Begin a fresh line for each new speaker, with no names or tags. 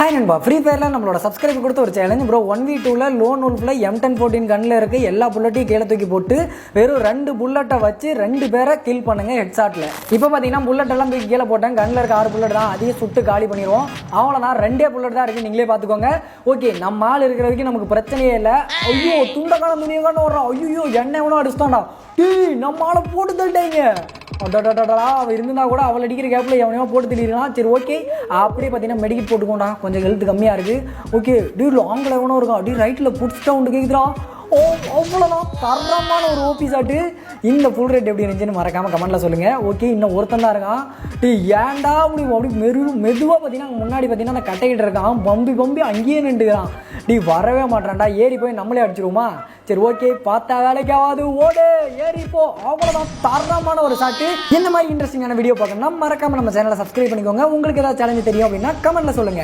Hi நண்பா, free ஃபயரில் நம்மளோட சப்ஸ்கிரைப் கொடுத்த ஒரு சேலஞ்ச் ப்ரோ. 1v2ல லோன் உல்ஃபில் M1014 கன்னில் இருக்க எல்லா புல்லட்டையும் கீழே தூக்கி போட்டு வெறும் 2 புல்லட்டை வச்சு 2 பேரை கில் பண்ணுங்க ஹெட்ஷாட்டில். இப்போ பார்த்தீங்கன்னா புல்லட் எல்லாம் தூக்கி கீழே போட்டேன். கன்னில் இருக்க 6 புல்லட் தான், அதையும் சுட்டு காலி பண்ணிடுவோம். அவ்வளோதான், 2 புல்லட் தான் இருக்குது, நீங்களே பார்த்துக்கோங்க. ஓகே, நம்ம ஆள் இருக்கிற வரைக்கும் நமக்கு பிரச்சனையே இல்லை. ஐயோ துண்டக்கான துணியக்கான வர்றான். ஐயோ எண்ணெய் எவனோ அடிச்சுட்டான்டா. நம்ம ஆளை போட்டு தள்ளிட்டாங்க. அவள் இருந்தா கூட அவள் அடிக்கிற கேப்பில் எவனையோ போட்டு திடீர்னா. சரி ஓகே, அப்படியே பார்த்தீங்கன்னா மெடிக்கெட் போட்டுக்கோண்டா, கொஞ்சம் ஹெல்த் கம்மியாக இருக்குது. ஓகே லாங்கில் எவனோ இருக்கும், அப்படியே ரைட்டில் புடிச்சிட்டா உண்டு கேட்குறான். ஓ அவ்வளோதான், தரமான ஒரு ஓபி சாட்டு. இந்த ஃபுல் ரேட் எப்படி இருந்துச்சுன்னு மறக்காமல் கமெண்ட்டில் சொல்லுங்கள். ஓகே, இன்னும் ஒருத்தன் தான் இருக்கான். ஏன்டா அப்படி மெதுவாக பார்த்தீங்கன்னா முன்னாடி பார்த்தீங்கன்னா அந்த கட்டைக்கிட்ட இருக்கான். பம்பி அங்கேயே நின்றுக்கிறான். வரவே மாட்டான்டா. ஏறி போய் நம்மளே அடிச்சிருவோமா? சரி ஓகே, பார்த்தா வேலைக்காவது ஓடு, ஏறி போ. அவ்வளோதான், தரமான ஒரு சாட்டு. இந்த மாதிரி இன்ட்ரெஸ்டிங்கான வீடியோ பார்க்கணும்னா மறக்காமல் நம்ம சேனலை சப்ஸ்கிரைப் பண்ணிக்கோங்க. உங்களுக்கு ஏதாவது சேலஞ்சு தெரியும் அப்படின்னா கமெண்ட்டில் சொல்லுங்கள்.